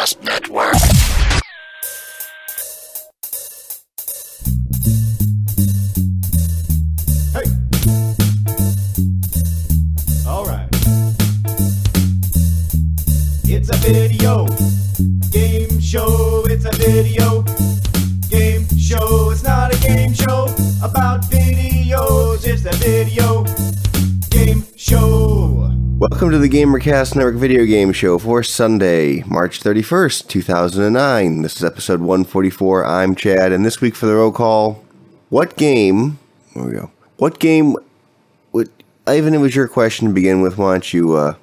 Gamercast Network. Hey. All right. It's a video game show. It's a video game show. It's not a game show about videos. It's a video game show. Welcome to the Gamercast Network video game show for Sunday, March 31st, 2009. This is episode 144. I'm Chad, and this week for the roll call, what game... There we go. What game... Ivan, it was your question to begin with. Why don't you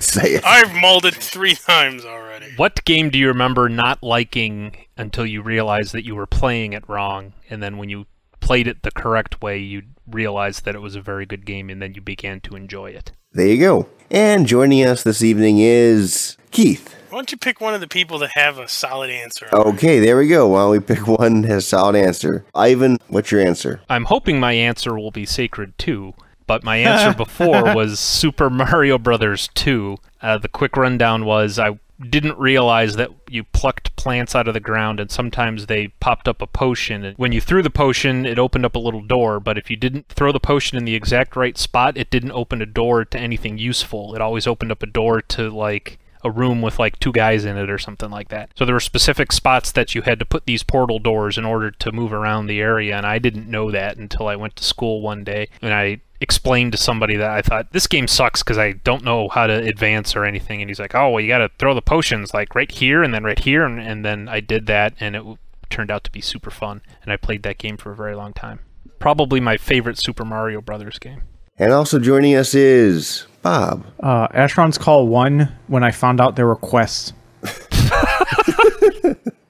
say it? I've mulled it 3 times already. What game do you remember not liking until you realized that you were playing it wrong, and then when you played it the correct way, you realized that it was a very good game, and then you began to enjoy it? There you go. And joining us this evening is Keith. Why don't you pick one of the people that have a solid answer? Okay, there we go. Why don't we pick one that has a solid answer? Ivan, what's your answer? I'm hoping my answer will be Sacred 2, but my answer before was Super Mario Brothers 2. The quick rundown was I didn't realize that you plucked plants out of the ground and sometimes they popped up a potion. And when you threw the potion, it opened up a little door, but if you didn't throw the potion in the exact right spot, it didn't open a door to anything useful. It always opened up a door to, like, a room with, like, 2 guys in it or something like that. So there were specific spots that you had to put these portal doors in order to move around the area, and I didn't know that until I went to school one day, and I explained to somebody that I thought, this game sucks because I don't know how to advance or anything, and he's like, oh, well, you gotta throw the potions, like, right here and then right here, and then I did that, and it turned out to be super fun, and I played that game for a very long time. Probably my favorite Super Mario Brothers game. And also joining us is Bob. Ashron's Call 1 when I found out there were quests.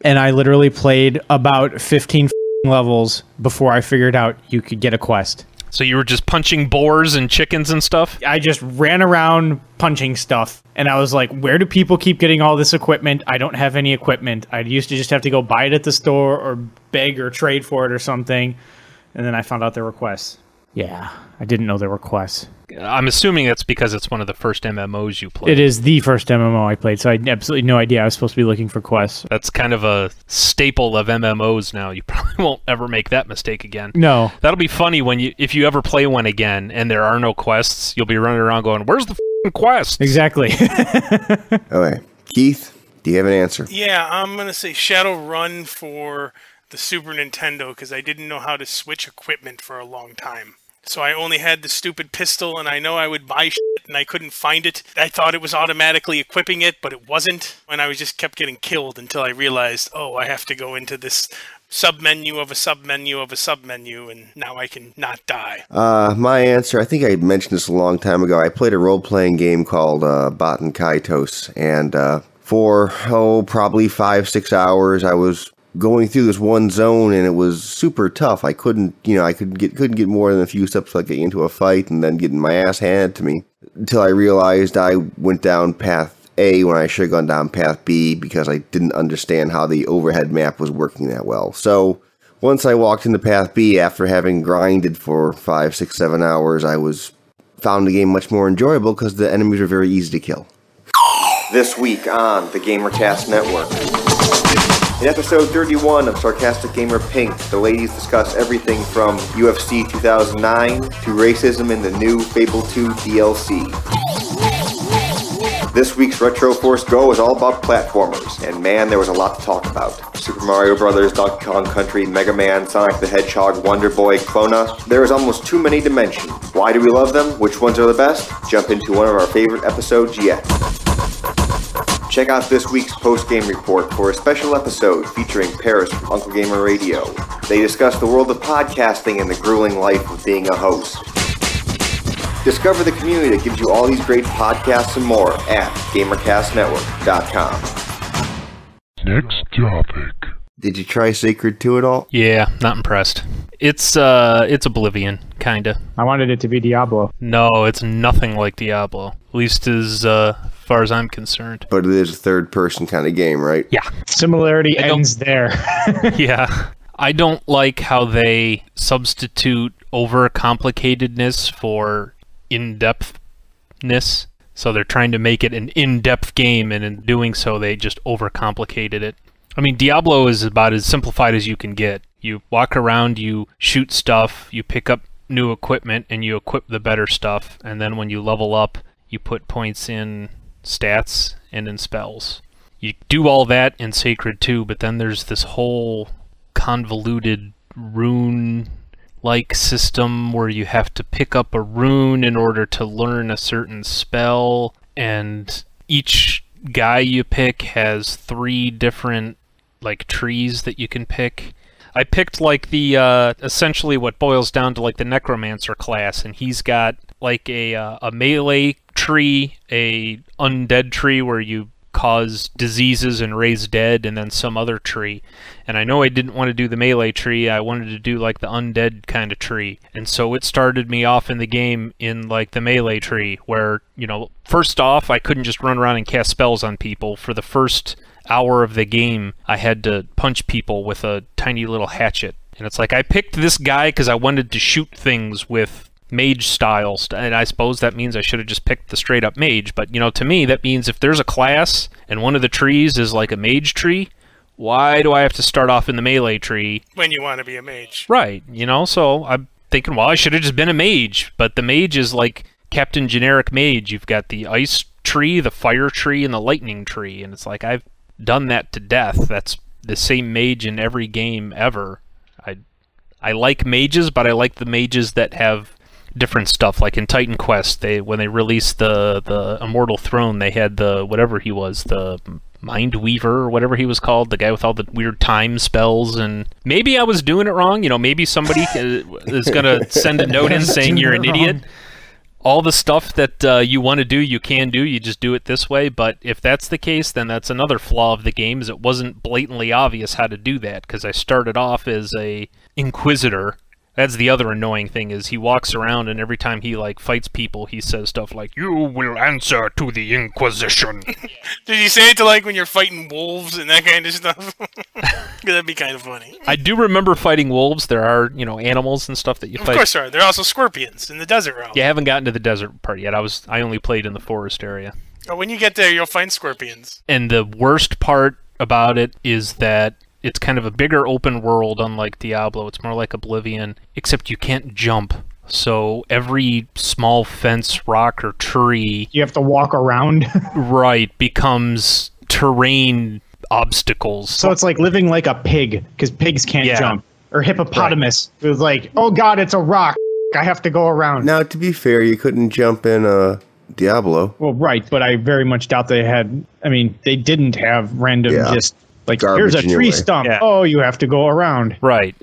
And I literally played about 15 levels before I figured out you could get a quest. So you were just punching boars and chickens and stuff? I just ran around punching stuff, and I was like, where do people keep getting all this equipment? I don't have any equipment. I used to just have to go buy it at the store or beg or trade for it or something, and then I found out there were quests. Yeah, I didn't know there were quests. I'm assuming that's because it's one of the first MMOs you played. It is the first MMO I played, so I had absolutely no idea I was supposed to be looking for quests. That's kind of a staple of MMOs now. You probably won't ever make that mistake again. No. That'll be funny when if you ever play one again and there are no quests, you'll be running around going, where's the f***ing quest? Exactly. Okay. Keith, do you have an answer? Yeah, I'm going to say Shadowrun for the Super Nintendo because I didn't know how to switch equipment for a long time. So I only had the stupid pistol, and I know I would buy shit, and I couldn't find it. I thought it was automatically equipping it, but it wasn't. And I just kept getting killed until I realized, oh, I have to go into this sub-menu of a sub-menu of a sub-menu, and now I can not die. My answer, I think I mentioned this a long time ago. I played a role-playing game called Baten Kaitos, and for, probably 5-6 hours, I was going through this one zone, and it was super tough. I couldn't get more than a few steps like getting into a fight and then getting my ass handed to me until I realized I went down path A when I should have gone down path B because I didn't understand how the overhead map was working that well. So once I walked into path B after having grinded for 5, 6, 7 hours, I found the game much more enjoyable because the enemies were very easy to kill. This week on the Gamercast Network. In episode 31 of Sarcastic Gamer Pink, the ladies discuss everything from UFC 2009 to racism in the new Fable 2 DLC. This week's Retro Force Go is all about platformers, and man, there was a lot to talk about. Super Mario Brothers, Donkey Kong Country, Mega Man, Sonic the Hedgehog, Wonder Boy, Clona. There is almost too many to mention. Why do we love them? Which ones are the best? Jump into one of our favorite episodes yet. Check out this week's post-game report for a special episode featuring Paris from Uncle Gamer Radio. They discuss the world of podcasting and the grueling life of being a host. Discover the community that gives you all these great podcasts and more at GamerCastNetwork.com. Next topic. Did you try Sacred 2 at all? Yeah, not impressed. It's Oblivion, kinda. I wanted it to be Diablo. No, it's nothing like Diablo. At least as far as I'm concerned. But it is a third-person kind of game, right? Yeah. Similarity ends there. Yeah. I don't like how they substitute over-complicatedness for in-depthness. So they're trying to make it an in-depth game, and in doing so, they just overcomplicated it. I mean, Diablo is about as simplified as you can get. You walk around, you shoot stuff, you pick up new equipment, and you equip the better stuff, and then when you level up, you put points in stats and in spells. You do all that in Sacred too, but then there's this whole convoluted rune-like system where you have to pick up a rune in order to learn a certain spell, and each guy you pick has 3 different like trees that you can pick. I picked like the essentially what boils down to like the necromancer class, and he's got like a melee tree, a undead tree where you cause diseases and raise dead, and then some other tree. And I know I didn't want to do the melee tree, I wanted to do like the undead kind of tree. And so it started me off in the game in like the melee tree where, you know, first off, I couldn't just run around and cast spells on people. For the first hour of the game, I had to punch people with a tiny little hatchet. And it's like, I picked this guy because I wanted to shoot things with mage styles, and I suppose that means I should have just picked the straight up mage, but you know, to me that means if there's a class and one of the trees is like a mage tree, why do I have to start off in the melee tree when you want to be a mage? Right, you know, so I'm thinking, well, I should have just been a mage, but the mage is like Captain Generic Mage. You've got the ice tree, the fire tree, and the lightning tree, and it's like, I've done that to death. That's the same mage in every game ever. I like mages, but I like the mages that have different stuff. Like in Titan Quest, when they released the Immortal Throne, they had the whatever he was, the Mind Weaver or whatever he was called, the guy with all the weird time spells. And maybe I was doing it wrong. You know, maybe somebody is gonna send a note in saying you're an idiot. All the stuff that you want to do, you can do. You just do it this way. But if that's the case, then that's another flaw of the game, is it wasn't blatantly obvious how to do that, because I started off as a Inquisitor. That's the other annoying thing, is he walks around and every time he like fights people, he says stuff like, "You will answer to the Inquisition." Did you say it to like when you're fighting wolves and that kind of stuff? That'd be kind of funny. I do remember fighting wolves. There are, you know, animals and stuff that you fight. Of course there are. There are also scorpions in the desert realm. Yeah, I haven't gotten to the desert part yet. I only played in the forest area. Oh, when you get there, you'll find scorpions. And the worst part about it is that it's kind of a bigger open world, unlike Diablo. It's more like Oblivion, except you can't jump. So every small fence, rock, or tree... You have to walk around. Right, becomes terrain obstacles. So it's like living like a pig, because pigs can't jump. Or hippopotamus. Right. It was like, oh god, it's a rock. I have to go around. Now, to be fair, you couldn't jump in Diablo. Well, right, but I very much doubt they had... I mean, they didn't have random just... Like, garbage here's a tree stump. Yeah. Oh, you have to go around. Right.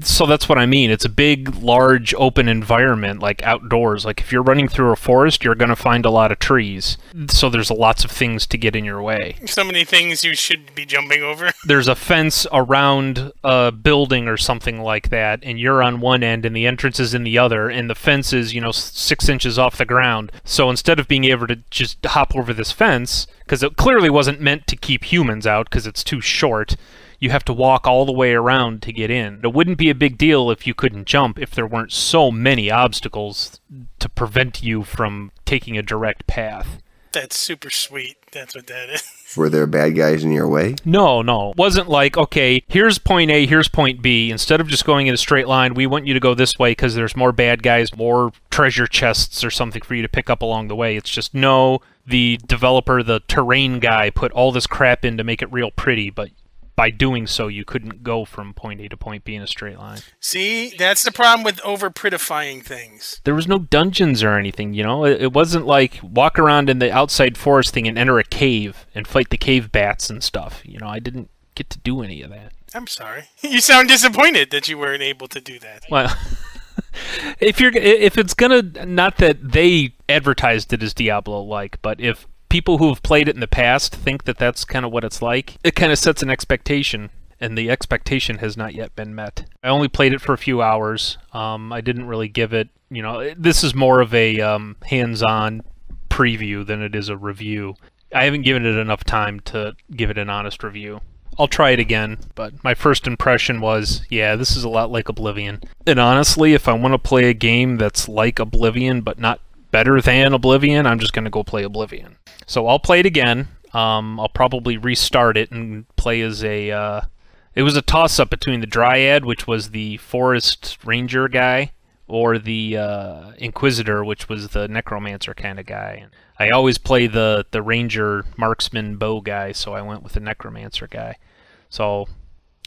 So that's what I mean. It's a big, large, open environment, like outdoors. Like, if you're running through a forest, you're going to find a lot of trees. So there's lots of things to get in your way. So many things you should be jumping over. There's a fence around a building or something like that, and you're on one end, and the entrance is in the other, and the fence is, you know, 6 inches off the ground. So instead of being able to just hop over this fence, because it clearly wasn't meant to keep humans out because it's too short, you have to walk all the way around to get in. It wouldn't be a big deal if you couldn't jump, if there weren't so many obstacles to prevent you from taking a direct path. That's super sweet. That's what that is. Were there bad guys in your way? No. It wasn't like, okay, here's point A, here's point B. Instead of just going in a straight line, we want you to go this way because there's more bad guys, more treasure chests or something for you to pick up along the way. It's just, no, the developer, the terrain guy, put all this crap in to make it real pretty, but by doing so, you couldn't go from point A to point B in a straight line. See, that's the problem with over-prettifying things. There was no dungeons or anything, you know? It wasn't like walk around in the outside forest thing and enter a cave and fight the cave bats and stuff. You know, I didn't get to do any of that. I'm sorry. You sound disappointed that you weren't able to do that. Well, if it's gonna, not that they advertised it as Diablo-like, but if people who have played it in the past think that that's kind of what it's like, it kind of sets an expectation, and the expectation has not yet been met. I only played it for a few hours. I didn't really give it, you know, this is more of a hands-on preview than it is a review. I haven't given it enough time to give it an honest review. I'll try it again, but my first impression was, yeah, this is a lot like Oblivion. And honestly, if I want to play a game that's like Oblivion but not better than Oblivion, I'm just going to go play Oblivion. So I'll play it again. I'll probably restart it and play as a... it was a toss-up between the Dryad, which was the Forest Ranger guy, or the Inquisitor, which was the Necromancer kind of guy. I always play the Ranger Marksman Bow guy, so I went with the Necromancer guy. So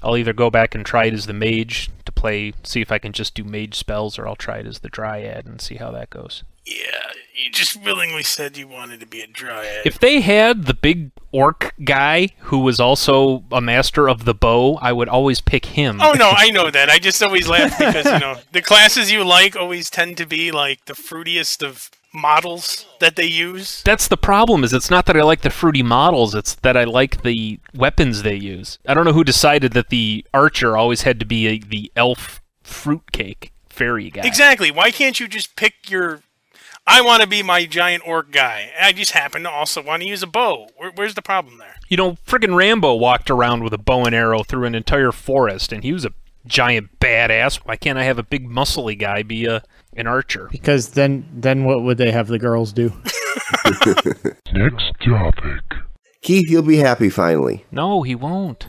I'll either go back and try it as the Mage to play, see if I can just do Mage spells, or I'll try it as the Dryad and see how that goes. Yeah, you just willingly said you wanted to be a Dryad. If they had the big orc guy who was also a master of the bow, I would always pick him. Oh, no, I know that. I just always laugh because, the classes you like always tend to be, like, the fruitiest of models that they use. That's the problem, is it's not that I like the fruity models, it's that I like the weapons they use. I don't know who decided that the archer always had to be the elf fruitcake fairy guy. Exactly. Why can't you just pick your... I want to be my giant orc guy. I just happen to also want to use a bow. Where's the problem there? Friggin' Rambo walked around with a bow and arrow through an entire forest, and he was a giant badass. Why can't I have a big muscly guy be an archer? Because then what would they have the girls do? Next topic. Keith, you'll be happy finally. No, he won't.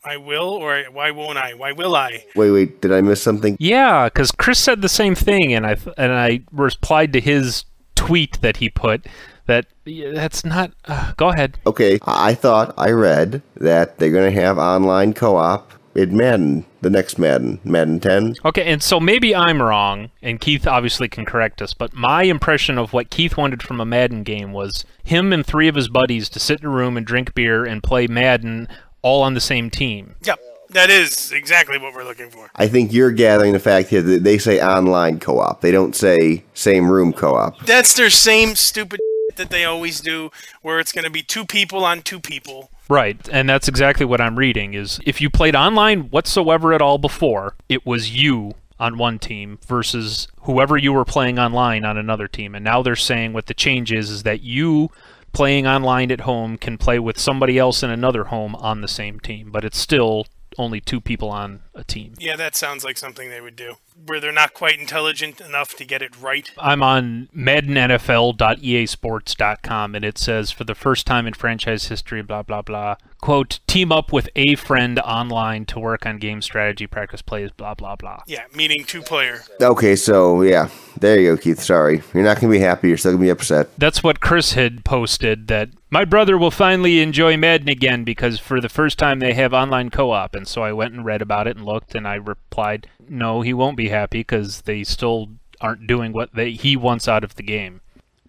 I will, or why won't I? Why will I? Wait, did I miss something? Yeah, because Chris said the same thing, and I replied to his tweet that he put that that's not... go ahead. Okay, I thought I read that they're going to have online co-op in Madden, the next Madden, Madden 10. Okay, and so maybe I'm wrong, and Keith obviously can correct us, but my impression of what Keith wanted from a Madden game was him and 3 of his buddies to sit in a room and drink beer and play Madden all on the same team. Yep, that is exactly what we're looking for. I think you're gathering the fact here that they say online co-op. They don't say same room co-op. That's their same stupid that they always do, where it's going to be 2 people on 2 people. Right, and that's exactly what I'm reading, is if you played online whatsoever at all before, it was you on one team versus whoever you were playing online on another team. And now they're saying what the change is that you playing online at home can play with somebody else in another home on the same team, but it's still only 2 people on a team. Yeah, that sounds like something they would do, where they're not quite intelligent enough to get it right. I'm on MaddenNFL.EASports.com, and it says, for the first time in franchise history, blah, blah, blah, quote, team up with a friend online to work on game strategy, practice plays, blah, blah, blah. Yeah, meaning 2-player. Okay, so, yeah. There you go, Keith. Sorry. You're not going to be happy. You're still going to be upset. That's what Chris had posted, that my brother will finally enjoy Madden again because for the first time they have online co-op. And so I went and read about it and looked, and I replied, no, he won't be happy because they still aren't doing what he wants out of the game.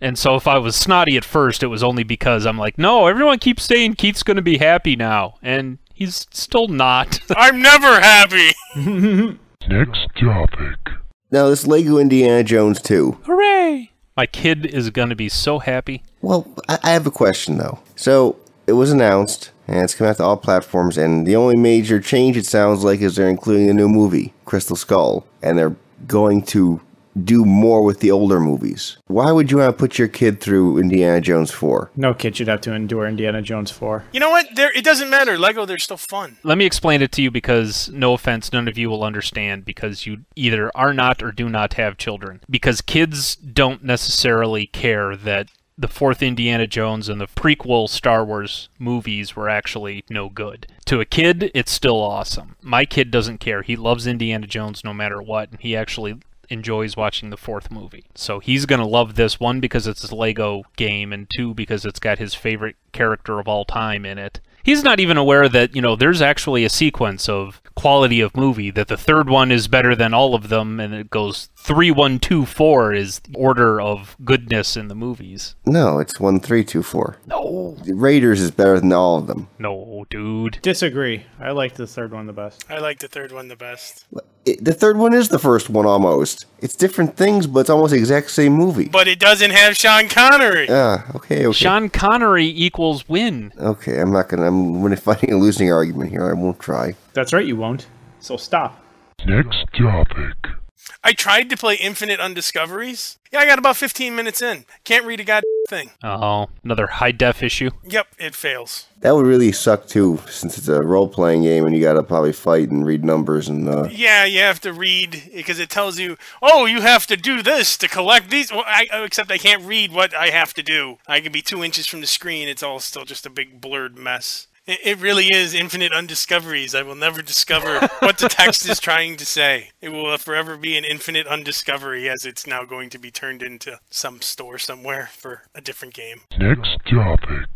And so if I was snotty at first, it was only because I'm like, no, everyone keeps saying Keith's going to be happy now. And he's still not. I'm never happy! Next topic. Now, this Lego Indiana Jones 2. Hooray! My kid is going to be so happy. Well, I have a question, though. So, it was announced, and it's coming out to all platforms, and the only major change, it sounds like, is they're including a new movie, Crystal Skull, and they're going to do more with the older movies. Why would you want to put your kid through Indiana Jones 4? No kid should have to endure Indiana Jones 4. You know what? It doesn't matter. Lego, they're still fun. Let me explain it to you because, no offense, none of you will understand because you either are not or do not have children. Because kids don't necessarily care that the 4th Indiana Jones and the prequel Star Wars movies were actually no good. To a kid, it's still awesome. My kid doesn't care. He loves Indiana Jones no matter what, and he actually enjoys watching the 4th movie. So he's going to love this, 1, because it's his Lego game, and 2, because it's got his favorite character of all time in it. He's not even aware that, there's actually a sequence of quality of movie, that the 3rd one is better than all of them, and it goes 3, 1, 2, 4 is the order of goodness in the movies. No, it's 1, 3, 2, 4. No. Raiders is better than all of them. No, dude. Disagree. I like the 3rd one the best. I like the 3rd one the best. The 3rd one is the first one, almost. It's different things, but it's almost the exact same movie. But it doesn't have Sean Connery. Okay. Sean Connery equals win. Okay, I'm fighting a losing argument here. I won't try. That's right, you won't. So stop. Next topic. I tried to play Infinite Undiscoveries. Yeah, I got about 15 minutes in. Can't read a goddamn thing. Oh, another high def issue. Yep, it fails. That would really suck too, since it's a role-playing game and you gotta probably fight and read numbers and. Yeah, you have to read because it tells you, oh, you have to do this to collect these. Well, except I can't read what I have to do. I can be 2 inches from the screen. It's all still just a big blurred mess. It really is Infinite Undiscoveries. I will never discover what the text is trying to say. It will forever be an Infinite Undiscovery as it's now going to be turned into some store somewhere for a different game. Next topic.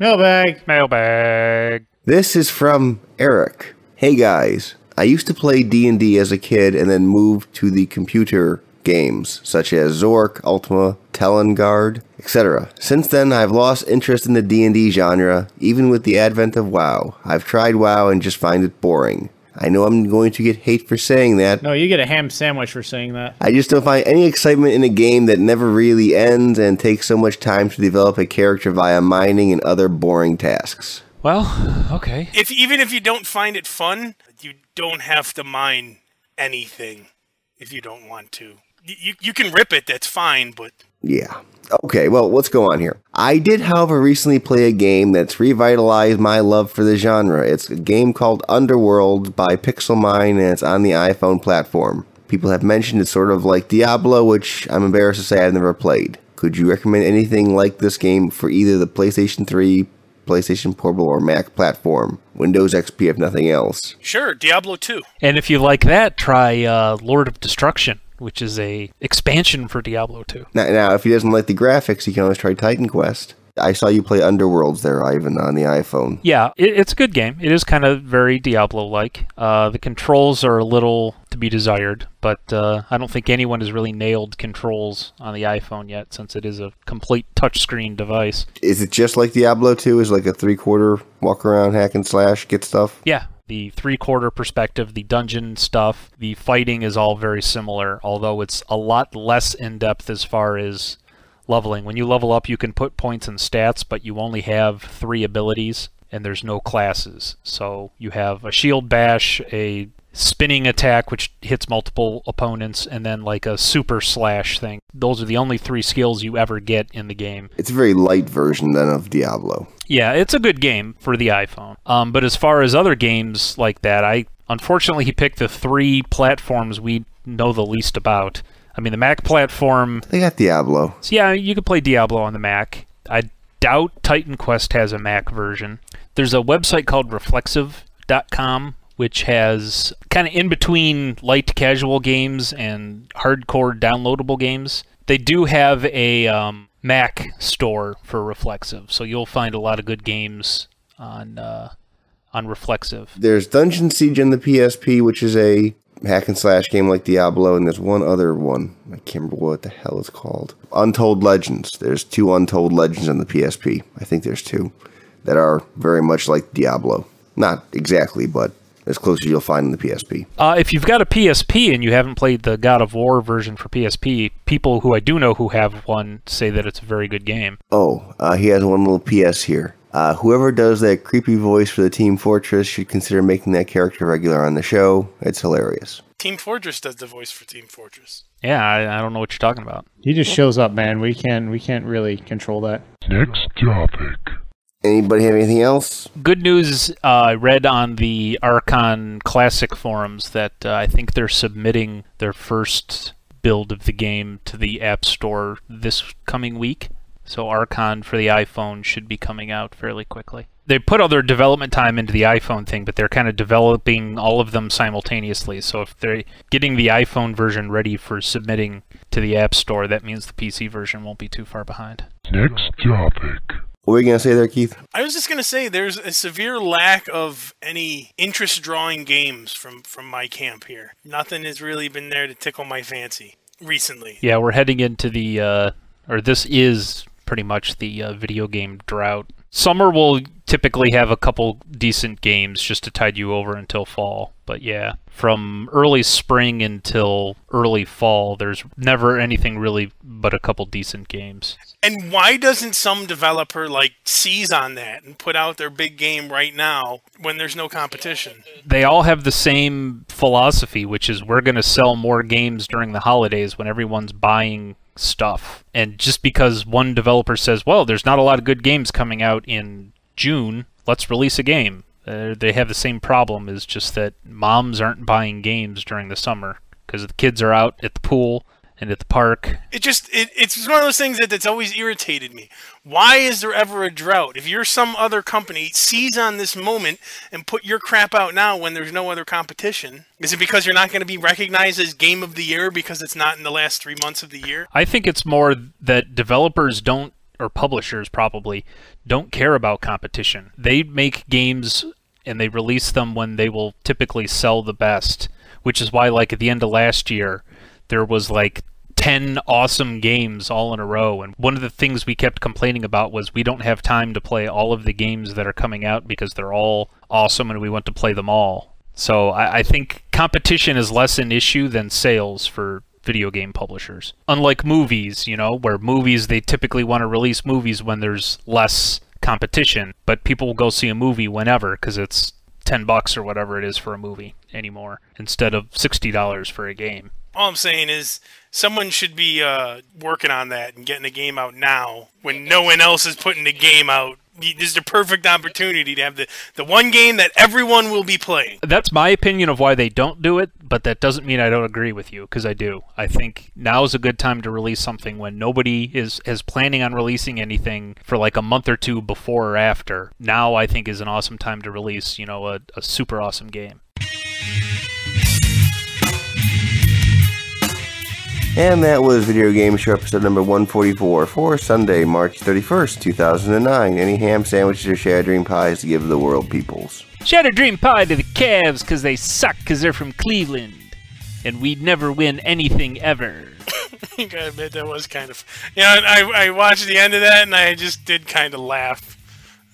Mailbag. Mailbag. This is from Eric. Hey guys, I used to play D&D as a kid and then moved to the computer games, such as Zork, Ultima, Telengard, etc. Since then, I've lost interest in the D&D genre, even with the advent of WoW. I've tried WoW and just find it boring. I know I'm going to get hate for saying that. No, you get a ham sandwich for saying that. I just don't find any excitement in a game that never really ends and takes so much time to develop a character via mining and other boring tasks. Well, okay. Even if you don't find it fun, you don't have to mine anything if you don't want to. You can rip it, that's fine, but... Yeah. Okay, well, what's going on here? I did, however, recently play a game that's revitalized my love for the genre. It's a game called Underworld by Pixelmine, and it's on the iPhone platform. People have mentioned it's sort of like Diablo, which I'm embarrassed to say I've never played. Could you recommend anything like this game for either the PlayStation 3, PlayStation Portable, or Mac platform? Windows XP, if nothing else. Sure, Diablo 2. And if you like that, try Lord of Destruction, which is a expansion for Diablo 2. Now, if he doesn't like the graphics, you can always try Titan Quest. I saw you play Underworlds there, Ivan, on the iPhone. Yeah, it's a good game. It is kind of very Diablo-like. The controls are a little to be desired, but I don't think anyone has really nailed controls on the iPhone yet, since it is a complete touchscreen device. Is it just like Diablo 2? Is it like a 3/4 walk-around, hack and slash, get stuff? Yeah. The 3/4 perspective, the dungeon stuff, the fighting is all very similar, although it's a lot less in-depth as far as leveling. When you level up, you can put points and stats, but you only have 3 abilities, and there's no classes. So you have a shield bash, a spinning attack, which hits multiple opponents, and then like a super slash thing. Those are the only 3 skills you ever get in the game. It's a very light version, then, of Diablo. Yeah, it's a good game for the iPhone. But as far as other games like that, unfortunately he picked the 3 platforms we know the least about. I mean, the Mac platform... They got Diablo. So yeah, you could play Diablo on the Mac. I doubt Titan Quest has a Mac version. There's a website called reflexive.com, which has kind of in between light casual games and hardcore downloadable games. They do have a Mac store for Reflexive, so you'll find a lot of good games on Reflexive. There's Dungeon Siege on the PSP, which is a hack and slash game like Diablo, and there's one other one. I can't remember what the hell it's called. Untold Legends. There's 2 Untold Legends on the PSP. I think there's 2 that are very much like Diablo. Not exactly, but as close as you'll find in the PSP. If you've got a PSP and you haven't played the God of War version for PSP, people who I do know who have one say that it's a very good game. Oh, he has one little PS here. Whoever does that creepy voice for the Team Fortress should consider making that character regular on the show. It's hilarious. Team Fortress does the voice for Team Fortress. Yeah, I don't know what you're talking about. He just shows up, man. We can't really control that. Next topic. Anybody have anything else? Good news, I read on the Archon Classic forums that I think they're submitting their first build of the game to the App Store this coming week. So Archon for the iPhone should be coming out fairly quickly. They put all their development time into the iPhone thing, but they're kind of developing all of them simultaneously. So if they're getting the iPhone version ready for submitting to the App Store, that means the PC version won't be too far behind. Next topic. What were you going to say there, Keith? I was just going to say there's a severe lack of any interest-drawing games from my camp here. Nothing has really been there to tickle my fancy recently. Yeah, we're heading into the, or this is pretty much the video game drought. Summer will typically have a couple decent games just to tide you over until fall. But yeah, from early spring until early fall, there's never anything really but a couple decent games. And why doesn't some developer seize on that and put out their big game right now when there's no competition? They all have the same philosophy, which is we're going to sell more games during the holidays when everyone's buying stuff. And just because one developer says, well, there's not a lot of good games coming out in June, let's release a game. They have the same problem, is just that moms aren't buying games during the summer because the kids are out at the pool and at the park. It's one of those things that's always irritated me. Why is there ever a drought? If you're some other company, seize on this moment and put your crap out now when there's no other competition. Is it because you're not going to be recognized as Game of the Year because it's not in the last 3 months of the year? I think it's more that developers don't, or publishers probably, don't care about competition. They make games and they release them when they will typically sell the best, which is why at the end of last year, there was 10 awesome games all in a row. And one of the things we kept complaining about was we don't have time to play all of the games that are coming out because they're all awesome and we want to play them all. So I think competition is less an issue than sales for video game publishers. Unlike movies, where movies, they typically want to release movies when there's less competition, but people will go see a movie whenever because it's $10 or whatever it is for a movie anymore instead of $60 for a game. All I'm saying is someone should be working on that and getting a game out now when no one else is putting the game out. This is the perfect opportunity to have the one game that everyone will be playing. That's my opinion of why they don't do it, but that doesn't mean I don't agree with you, because I do. I think now is a good time to release something when nobody is planning on releasing anything for a month or two before or after. Now I think is an awesome time to release, a super awesome game. And that was Video Game Show episode number 144 for Sunday, March 31st, 2009. Any ham sandwiches or Shadow Dream pies to give the world peoples? Shadow Dream pie to the Cavs because they suck because they're from Cleveland. And we'd never win anything ever. I gotta admit, that was kind of... I watched the end of that and I just did kind of laugh.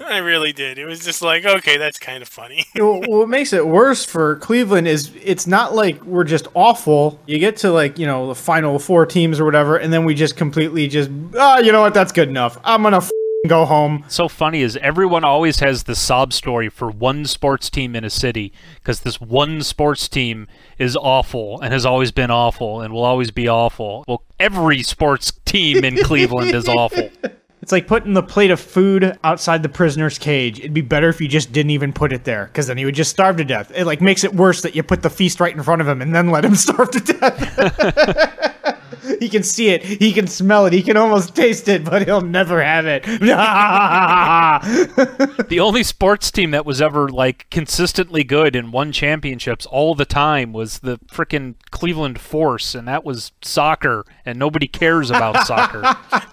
I really did. It was just okay, that's kind of funny. What makes it worse for Cleveland is it's not like we're just awful. You get to the final 4 teams or whatever, and then we just completely you know what, that's good enough. I'm gonna go home. So funny is everyone always has the sob story for one sports team in a city because this one sports team is awful and has always been awful and will always be awful. Well, every sports team in Cleveland is awful. It's like putting the plate of food outside the prisoner's cage. It'd be better if you just didn't even put it there, because then he would just starve to death. It makes it worse that you put the feast right in front of him and then let him starve to death. He can see it. He can smell it. He can almost taste it, but he'll never have it. The only sports team that was ever consistently good and won championships all the time was the frickin' Cleveland Force, and that was soccer, and nobody cares about soccer.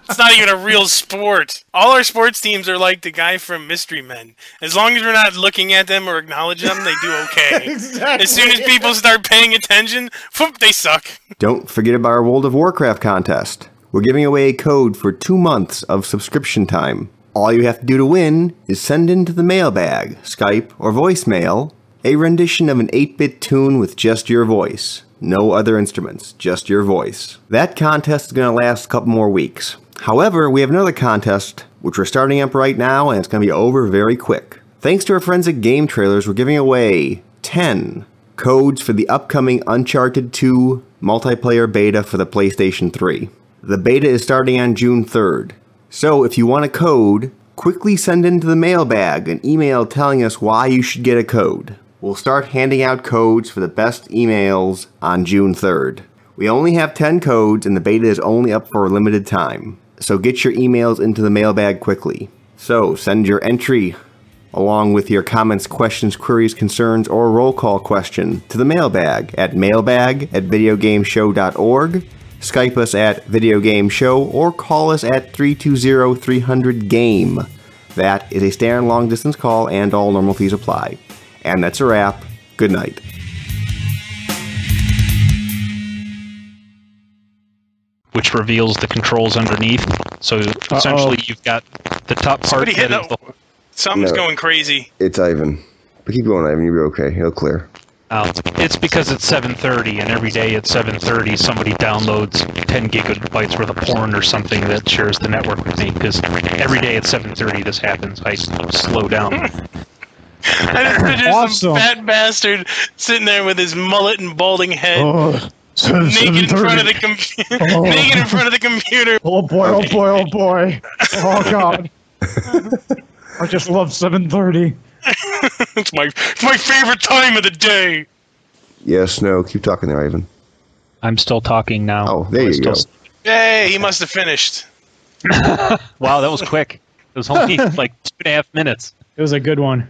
It's not even a real sport. All our sports teams are like the guy from Mystery Men. As long as we're not looking at them or acknowledge them, they do okay. Exactly. As soon as people start paying attention, whoop, they suck. Don't forget about our World of Warcraft contest. We're giving away a code for 2 months of subscription time. All you have to do to win is send into the mailbag, Skype, or voicemail a rendition of an 8-bit tune with just your voice. No other instruments, just your voice. That contest is going to last a couple more weeks. However, we have another contest, which we're starting up right now, and it's going to be over very quick. Thanks to our friends at Game Trailers, we're giving away 10 codes for the upcoming Uncharted 2 multiplayer beta for the PlayStation 3. The beta is starting on June 3rd. So if you want a code, quickly send into the mailbag an email telling us why you should get a code. We'll start handing out codes for the best emails on June 3rd. We only have 10 codes and the beta is only up for a limited time. So get your emails into the mailbag quickly. So send your entry along with your comments, questions, queries, concerns, or roll call question to the mailbag at mailbag@videogameshow.org. Skype us at videogameshow or call us at 320-300-GAME. That is a standard long distance call and all normal fees apply. And that's a wrap. Good night. Which reveals the controls underneath. So essentially you've got The top part Somebody hit that is up. Something's No. going crazy. It's Ivan. But keep going, Ivan. You'll be okay. It'll clear. it's because it's 7:30, and every day at 7:30 somebody downloads 10 gigabytes worth of porn or something that shares the network with me, because every day at 7:30 this happens. I slow down. I just picture Awesome. some fat bastard sitting there with his mullet and balding head, Oh, naked in front of the computer. Naked in front of the computer. oh boy, oh boy, oh boy. Oh god. I just love 7:30. It's my favorite time of the day. Yes, no. Keep talking there, Ivan. I'm still talking now. Oh, there I'm you still go. Hey, he must have finished. Wow, that was quick. It was only like 2.5 minutes. It was a good one.